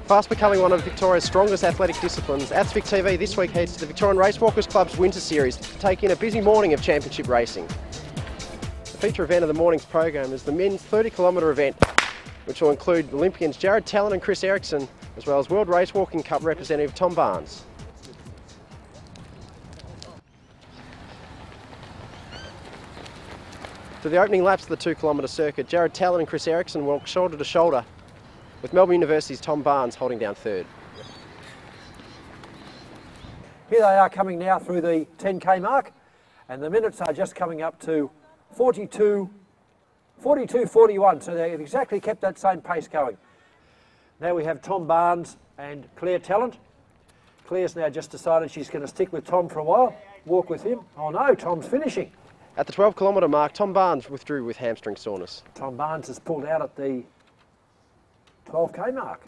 Fast becoming one of Victoria's strongest athletic disciplines, AthVic TV this week heads to the Victorian Race Walkers Club's Winter Series to take in a busy morning of championship racing. The feature event of the morning's program is the men's 30-kilometre event, which will include Olympians Tallent and Erickson, as well as World Race Walking Cup representative Tom Barnes. For the opening laps of the 2-kilometre circuit, Tallent and Erickson walk shoulder to shoulder, with Melbourne University's Tom Barnes holding down third. Here they are coming now through the 10k mark, and the minutes are just coming up to 42:41, so they've exactly kept that same pace going. Now we have Tom Barnes and Tallent. Claire's now just decided she's going to stick with Tom for a while, walk with him. Oh no, Tom's finishing. At the 12-kilometre mark, Tom Barnes withdrew with hamstring soreness. Tom Barnes has pulled out at the 12k mark.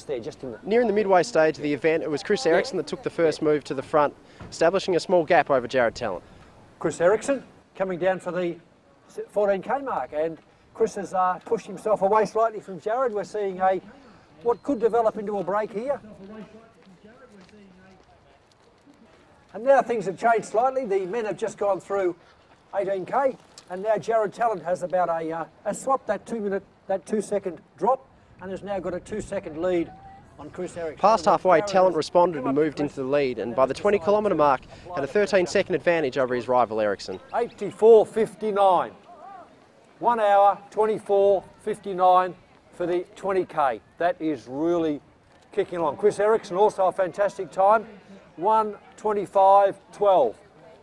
There, just in the... Nearing the midway stage of the event, it was Erickson that took the first move to the front, establishing a small gap over Tallent. Erickson coming down for the 14k mark, and Chris has pushed himself away slightly from Jared. We're seeing what could develop into a break here. And now things have changed slightly. The men have just gone through 18k, and now Tallent has about has swapped that 2-second drop, and has now got a 2-second lead on Erickson. Past halfway, Tallent responded and moved into the lead, and by the 20-kilometre mark, had a 13-second advantage over his rival Erickson. 84.59. 1 hour, 24.59 for the 20k. That is really kicking along. Erickson also a fantastic time, 1:25.12.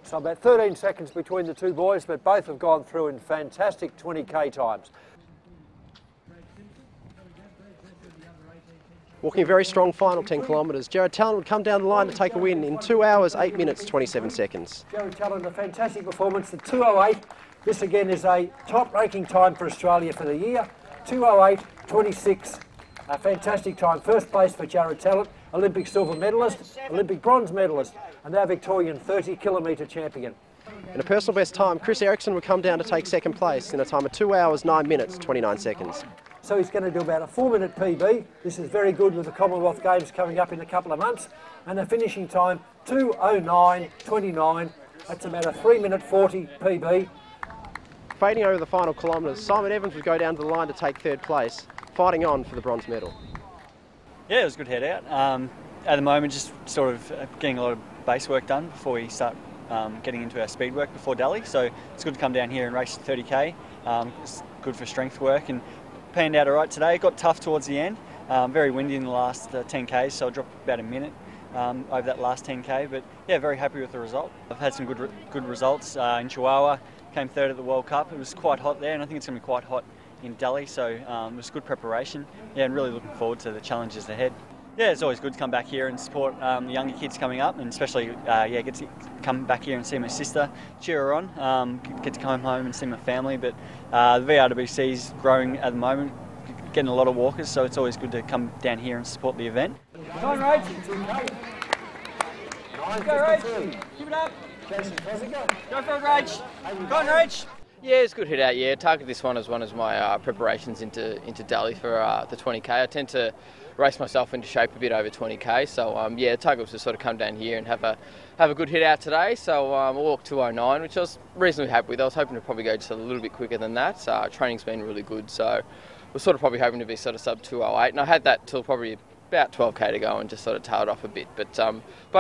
So about 13 seconds between the two boys, but both have gone through in fantastic 20k times. Walking a very strong final 10 kilometres, Tallent would come down the line to take a win in 2 hours, 8 minutes, 27 seconds. Tallent, a fantastic performance, the 2:08. This again is a top ranking time for Australia for the year. 2:08.26, a fantastic time. First place for Tallent, Olympic silver medalist, Olympic bronze medalist, and now Victorian 30-kilometre champion. In a personal best time, Erickson would come down to take second place in a time of 2 hours, 9 minutes, 29 seconds. So he's going to do about a 4-minute PB. This is very good with the Commonwealth Games coming up in a couple of months. And the finishing time, 2:09.29. That's about a 3-minute 40 PB. Fading over the final kilometres, Simon Evans would go down to the line to take third place, fighting on for the bronze medal. Yeah, it was a good head out. At the moment, just sort of getting a lot of base work done before we start getting into our speed work before Delhi. So it's good to come down here and race 30k. It's good for strength work, and panned out all right today. It got tough towards the end. Very windy in the last 10k's, so I dropped about a minute over that last 10k. But yeah, very happy with the result. I've had some good results in Chihuahua. Came third at the World Cup. It was quite hot there, and I think it's going to be quite hot in Delhi. So it was good preparation. Yeah, and really looking forward to the challenges ahead. Yeah, it's always good to come back here and support the younger kids coming up, and especially get to come back here and see my sister, cheer her on, get to come home and see my family. But the VRWC is growing at the moment, getting a lot of walkers, so it's always good to come down here and support the event. Go on, Rach. Go, Rach. Keep it up. Go for it, Rach. Go on, Rach. Yeah, it's a good hit out. Yeah, target this one as my preparations into Delhi for the 20k. I tend to race myself into shape a bit over 20k, so yeah, the target was to sort of come down here and have a good hit out today. So I walked 2:09, which I was reasonably happy with. I was hoping to probably go just a little bit quicker than that. Training's been really good, so we're sort of probably hoping to be sort of sub 2:08, and I had that till probably about 12k to go and just sort of tailed off a bit, but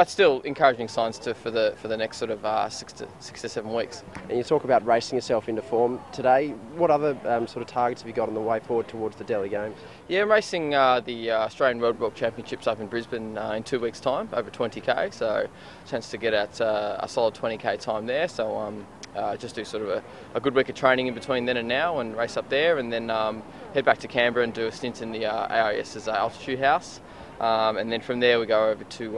still encouraging signs for the next sort of 6 to 7 weeks. And you talk about racing yourself into form today. What other sort of targets have you got on the way forward towards the Delhi Games? Yeah, I'm racing the Australian Roadwalk Championships up in Brisbane in 2 weeks' time, over 20k, so chance to get at a solid 20k time there. So just do sort of a good week of training in between then and now, and race up there, and then head back to Canberra and do a stint in the AIS's altitude house, and then from there we go over to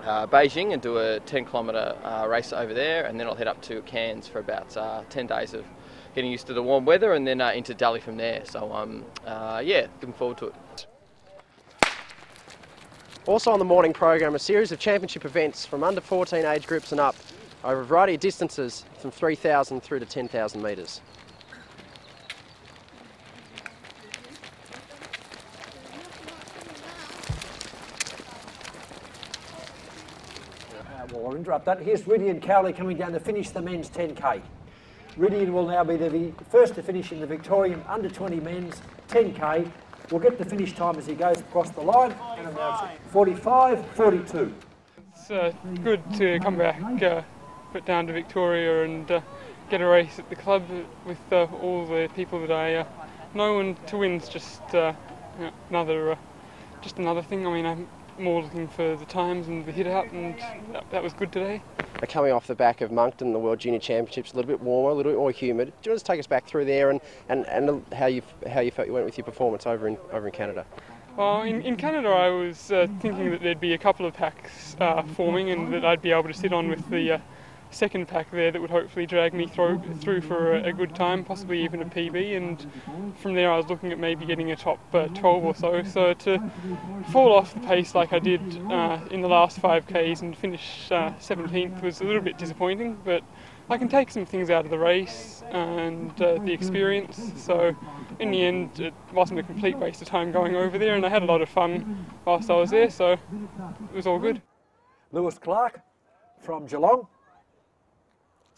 Beijing and do a 10-kilometre race over there, and then I'll head up to Cairns for about 10 days of getting used to the warm weather, and then into Delhi from there. So yeah, looking forward to it. Also on the morning program, a series of championship events from under 14 age groups and up over a variety of distances from 3,000 through to 10,000 metres. I'll interrupt that. Here's Rhydian Cowley coming down to finish the men's 10K. Rhydian will now be the first to finish in the Victorian under 20 men's 10K. We'll get the finish time as he goes across the line. 45.42. It's good to come back down to Victoria and get a race at the club with all the people that I know, and to win's just another thing. I mean, I'm more looking for the times and the hit out, and that was good today. Coming off the back of Moncton, the World Junior Championships, a little bit warmer, a little bit more humid. Do you want to take us back through there and how you felt you went with your performance over in Canada? Well, in Canada I was thinking that there'd be a couple of packs forming, and that I'd be able to sit on with the second pack there that would hopefully drag me through for a good time, possibly even a PB, and from there I was looking at maybe getting a top 12 or so. So to fall off the pace like I did in the last 5Ks and finish 17th was a little bit disappointing, but I can take some things out of the race and the experience, so in the end it wasn't a complete waste of time going over there, and I had a lot of fun whilst I was there, so it was all good. Lewis Clark from Geelong,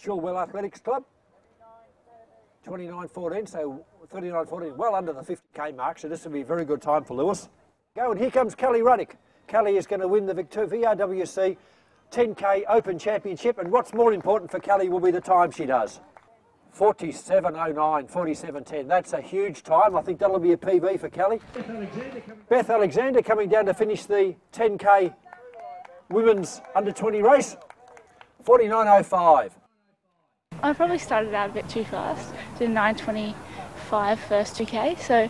Chilwell Athletics Club, 29.14, so 39.14, well under the 50k mark, so this will be a very good time for Lewis. Go, and here comes Kelly Ruddock. Kelly is going to win the VRWC 10k Open Championship, and what's more important for Kelly will be the time she does. 47.09, 47.10, that's a huge time. I think that'll be a PB for Kelly. Beth Alexander coming down to finish the 10k women's under 20 race, 49.05. I probably started out a bit too fast, did 9.25 first 2k, so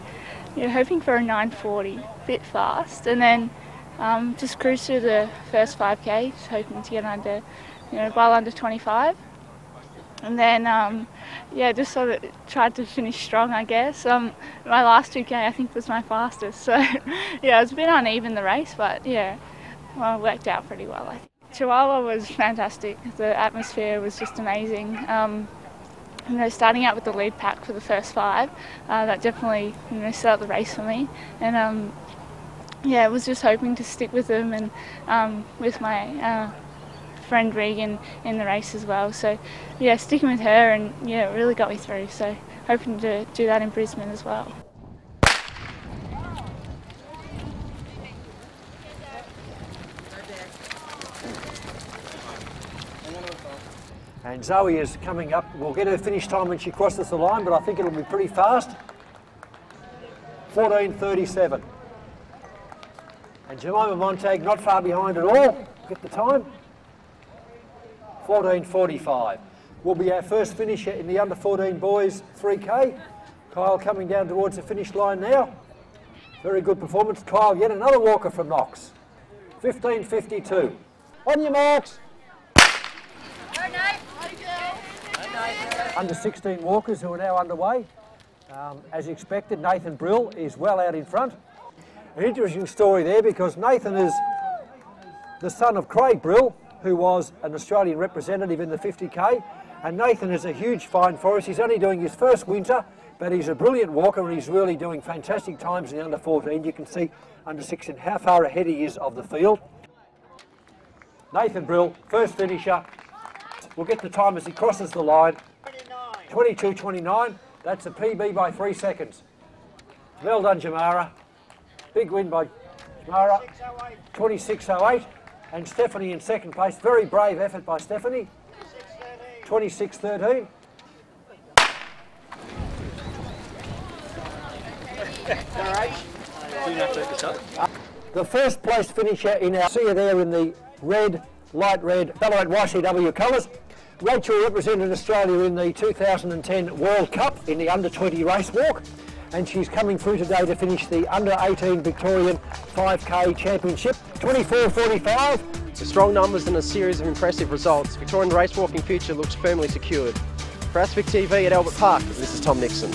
you're hoping for a 9.40, bit fast, and then just cruise through the first 5k, just hoping to get under, well under 25, and then just sort of tried to finish strong, I guess. My last 2k I think was my fastest, so yeah, it was a bit uneven the race, but yeah, well, it worked out pretty well, I think. Chihuahua was fantastic. The atmosphere was just amazing. Starting out with the lead pack for the first 5, that definitely set up the race for me. And I was just hoping to stick with them and with my friend Rhydian in the race as well. So yeah, sticking with her, and yeah, it really got me through. So hoping to do that in Brisbane as well. And Zoe is coming up. We'll get her finish time when she crosses the line, but I think it'll be pretty fast. 14.37. And Jemima Montag not far behind at all. Get the time. 14.45. Will be our first finisher in the under 14 boys 3K. Kyle coming down towards the finish line now. Very good performance. Kyle, yet another walker from Knox. 15.52. On your marks. Under 16 walkers who are now underway. As expected, Nathan Brill is well out in front. An interesting story there, because Nathan is the son of Craig Brill, who was an Australian representative in the 50k, and Nathan is a huge find for us. He's only doing his first winter, but he's a brilliant walker, and he's really doing fantastic times in the under 14. You can see under 16 how far ahead he is of the field. Nathan Brill, first finisher. We'll get the time as he crosses the line. 22.29. That's a PB by 3 seconds. Well done, Jamara. Big win by Jamara. 26.08. And Stephanie in second place. Very brave effort by Stephanie. 26.13. The first place finisher in our, see her there in the red, light red Ballarat YCW colours. Rachel represented Australia in the 2010 World Cup in the under 20 race walk, and she's coming through today to finish the under 18 Victorian 5k Championship. 24.45. The strong numbers and a series of impressive results, Victorian race walking future looks firmly secured. For Racewalk TV at Albert Park, this is Tom Nixon.